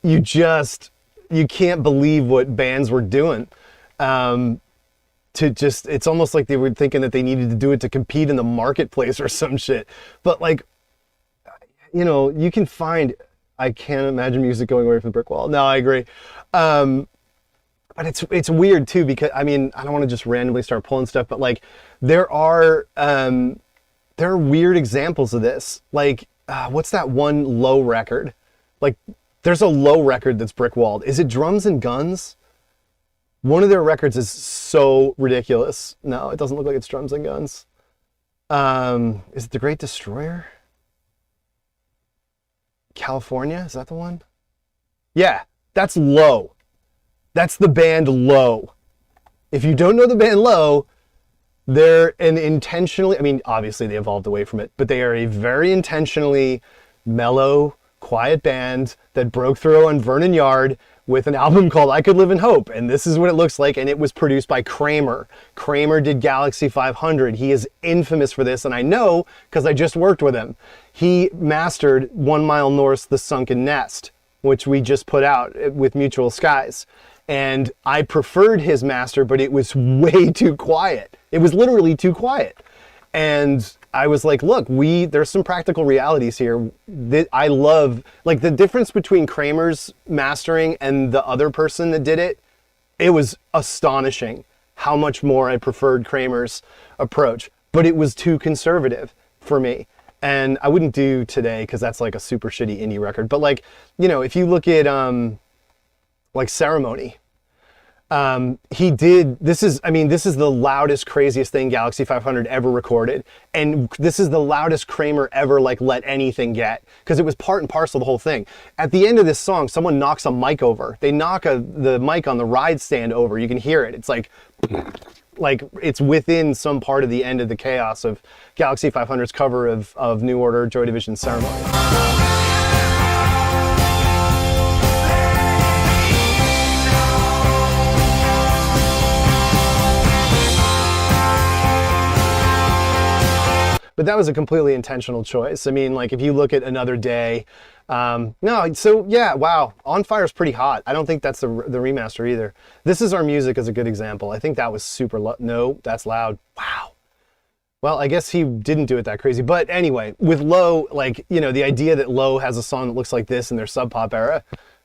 you can't believe what bands were doing. It's almost like they were thinking that they needed to do it to compete in the marketplace or some shit. But like, you know, you can find, I can't imagine music going away from the brick wall. No, I agree. But it's weird too, because I mean, I don't want to just randomly start pulling stuff, but like, there are weird examples of this. Like, what's that one Low record? Like, there's a Low record that's brick walled. Is it Drums and Guns? One of their records is so ridiculous. No, it doesn't look like it's Drums and Guns. Is it The Great Destroyer? California, is that the one? Yeah, that's Low. That's the band Low. If you don't know the band Low, they're an intentionally, I mean, obviously they evolved away from it, but they are a very intentionally mellow, quiet band that broke through on Vernon Yard with an album called I Could Live in Hope. And this is what it looks like. And it was produced by Kramer. Kramer did Galaxy 500. He is infamous for this. And I know because I just worked with him. He mastered 1 Mile North's The Sunken Nest, which we just put out with MutualSkies. And I preferred his master, but it was way too quiet. It was literally too quiet. And I was like, look, there's some practical realities here that I love. Like, the difference between Kramer's mastering and the other person that did it, it was astonishing how much more I preferred Kramer's approach. But it was too conservative for me. And I wouldn't do Today because that's like a super shitty indie record. But like, you know, if you look at like Ceremony, this is the loudest, craziest thing Galaxy 500 ever recorded. And this is the loudest Kramer ever like let anything get, because it was part and parcel of the whole thing. At the end of this song, someone knocks a mic over. They knock the mic on the ride stand over. You can hear it. It's like it's within some part of the end of the chaos of Galaxy 500's cover of New Order, Joy Division, Ceremony. But that was a completely intentional choice. I mean, like, if you look at Another Day, no, so yeah, wow, On Fire's pretty hot. I don't think that's the remaster either. This Is Our Music is a good example. I think that was super no, that's loud. Wow. Well, I guess he didn't do it that crazy. But anyway, with Low, like, you know, the idea that Low has a song that looks like this in their Sub Pop era,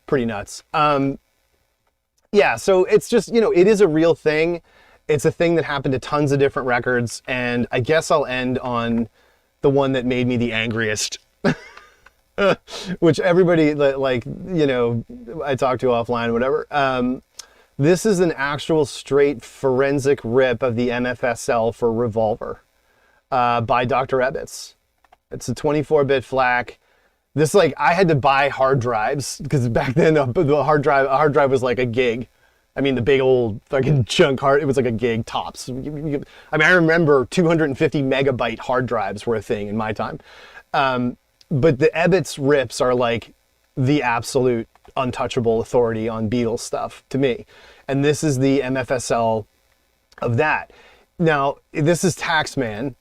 pretty nuts. Yeah, so it's just, you know, it is a real thing. It's a thing that happened to tons of different records, and I guess I'll end on the one that made me the angriest, which everybody, like, you know, I talked to offline, whatever. This is an actual straight forensic rip of the MFSL for Revolver by Dr. Ebbets. It's a 24-bit FLAC. This, like, I had to buy hard drives, because back then a hard drive was like a gig. I mean, the big old fucking chunk it was like a gig tops. I mean, I remember 250 megabyte hard drives were a thing in my time. But the Ebbets rips are like the absolute untouchable authority on Beatles stuff to me. And this is the MFSL of that. Now, this is Taxman,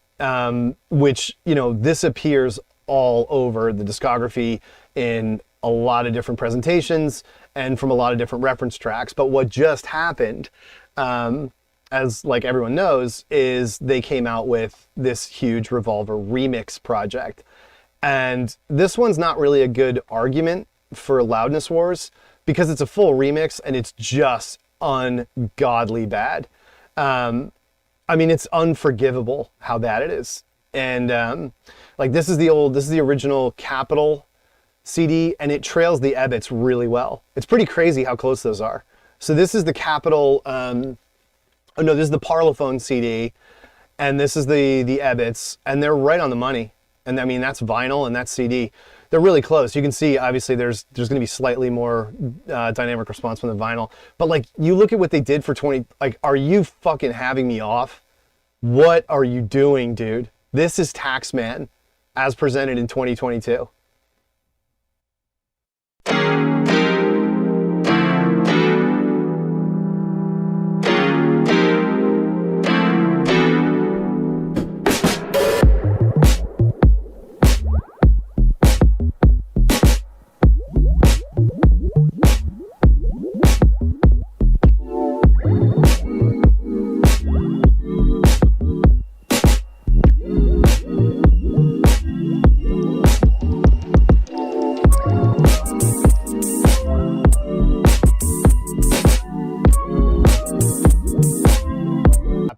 which, you know, this appears all over the discography in a lot of different presentations and from a lot of different reference tracks. But what just happened, as like everyone knows, is they came out with this huge Revolver remix project. And this one's not really a good argument for Loudness Wars because it's a full remix and it's just ungodly bad. I mean, it's unforgivable how bad it is. And like this is the original Capitol CD, and it trails the Ebbets really well. It's pretty crazy how close those are. So this is the Capitol, oh no, this is the Parlophone CD, and this is the Ebbets, and they're right on the money. And I mean, that's vinyl and that's CD. They're really close. You can see, obviously, there's going to be slightly more dynamic response from the vinyl. But like, you look at what they did for 20, like, are you fucking having me off? What are you doing, dude? This is Taxman as presented in 2022.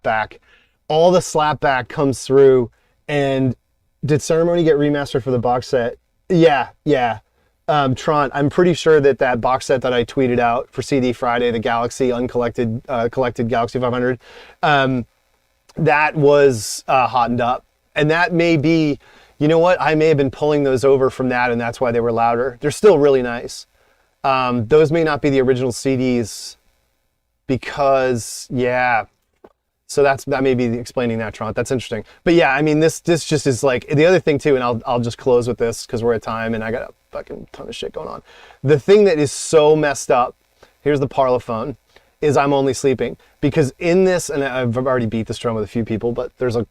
Back, all the slapback comes through. And did Ceremony get remastered for the box set? Yeah. Tron, I'm pretty sure that box set that I tweeted out for CD Friday, the Galaxy uncollected collected Galaxy 500, that was hottened up. And that may be, you know what, I may have been pulling those over from that, and that's why they were louder. They're still really nice. Those may not be the original CDs because, yeah. So that may be explaining that, Tron. That's interesting. But yeah, I mean, this just is like, the other thing too, and I'll just close with this because we're at time and I got a fucking ton of shit going on. The thing that is so messed up, here's the Parlophone, is I'm Only Sleeping. Because in this, and I've already beat this drum with a few people, but there's a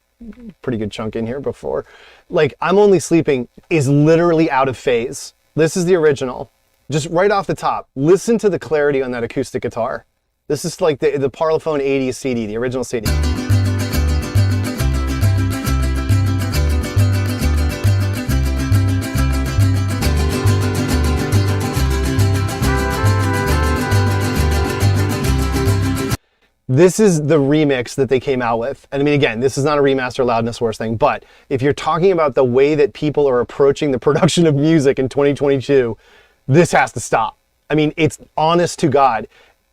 pretty good chunk in here before. Like, I'm Only Sleeping is literally out of phase. This is the original. Just right off the top, listen to the clarity on that acoustic guitar. This is like the Parlophone 80s CD, the original CD. This is the remix that they came out with. And I mean, again, this is not a remaster Loudness Wars thing, but if you're talking about the way that people are approaching the production of music in 2022, this has to stop. I mean, it's honest to God.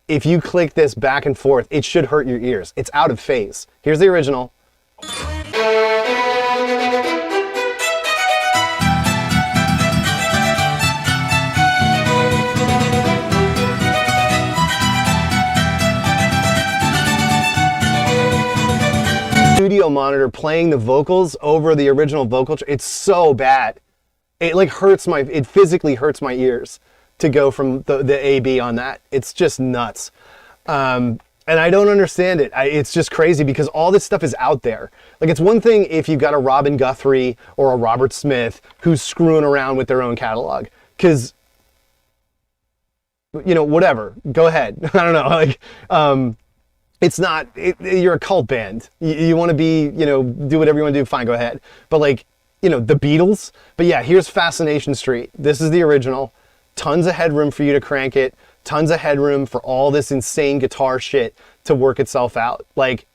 If you click this back and forth, it should hurt your ears. It's out of phase. Here's the original. Studio monitor playing the vocals over the original vocal. It's so bad. It like it physically hurts my ears to go from the AB on that. It's just nuts. And I don't understand it. It's just crazy because all this stuff is out there. Like, it's one thing if you've got a Robin Guthrie or a Robert Smith who's screwing around with their own catalog. Because, you know, whatever. Go ahead. I don't know. Like, it's not, you're a cult band. You want to be, you know, do whatever you want to do, fine, go ahead. But like, you know, the Beatles. But yeah, here's Fascination Street. This is the original. Tons of headroom for you to crank it. Tons of headroom for all this insane guitar shit to work itself out. Like,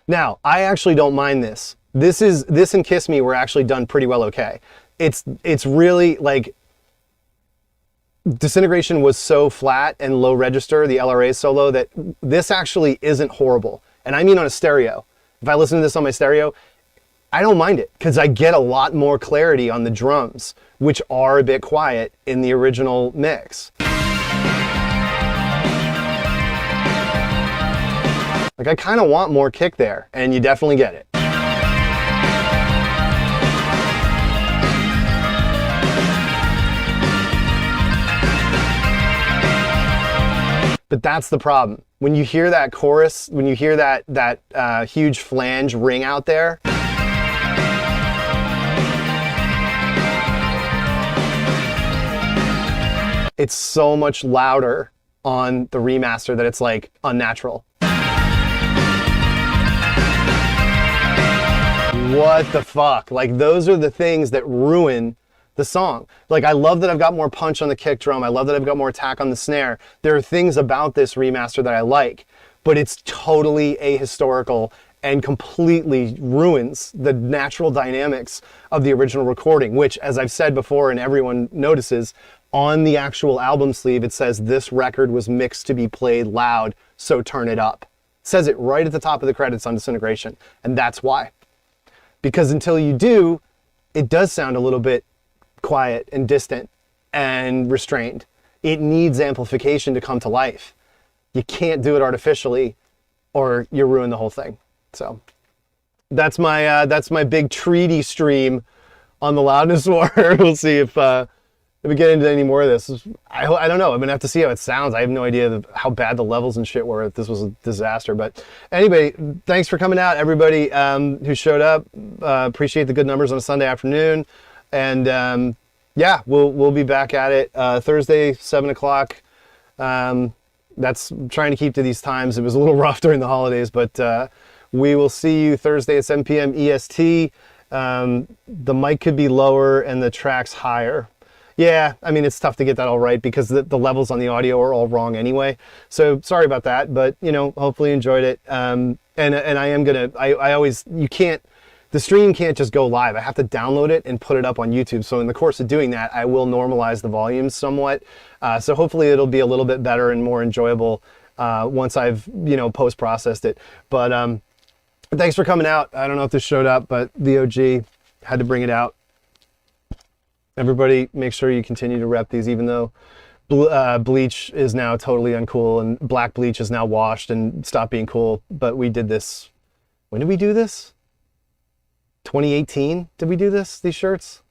now, I actually don't mind this. This and Kiss Me were actually done pretty well okay. It's really like, Disintegration was so flat and low register, the LRA solo, that this actually isn't horrible. And I mean on a stereo. If I listen to this on my stereo, I don't mind it because I get a lot more clarity on the drums, which are a bit quiet in the original mix. Like, I kind of want more kick there, and you definitely get it. But that's the problem. When you hear that chorus, when you hear that huge flange ring out there, it's so much louder on the remaster that it's like unnatural. What the fuck? Like, those are the things that ruin the song. Like, I love that I've got more punch on the kick drum. I love that I've got more attack on the snare. There are things about this remaster that I like, but it's totally ahistorical and completely ruins the natural dynamics of the original recording, which, as I've said before and everyone notices, on the actual album sleeve, it says this record was mixed to be played loud, so turn it up. It says it right at the top of the credits on Disintegration, and that's why. Because until you do, it does sound a little bit quiet and distant and restrained. It needs amplification to come to life. You can't do it artificially or you ruin the whole thing. So that's my big treaty stream on the loudness war. We'll see if we get into any more of this. I don't know. I'm gonna have to see how it sounds. I have no idea how bad the levels and shit were. If this was a disaster. But anyway, thanks for coming out, everybody who showed up. Appreciate the good numbers on a Sunday afternoon. And yeah, we'll be back at it Thursday, 7 o'clock. That's trying to keep to these times. It was a little rough during the holidays, but we will see you Thursday at 7 p.m. EST. The mic could be lower and the tracks higher. Yeah, I mean, it's tough to get that all right because the levels on the audio are all wrong anyway. So sorry about that, but you know, hopefully you enjoyed it. And I am gonna, I always, you can't, the stream can't just go live. I have to download it and put it up on YouTube. So in the course of doing that, I will normalize the volumes somewhat. So hopefully it'll be a little bit better and more enjoyable once I've, you know, post-processed it. But thanks for coming out. I don't know if this showed up, but the OG had to bring it out. Everybody, make sure you continue to rep these, even though bleach is now totally uncool and black bleach is now washed and stopped being cool. But we did this. When did we do this? 2018? Did we do this? These shirts?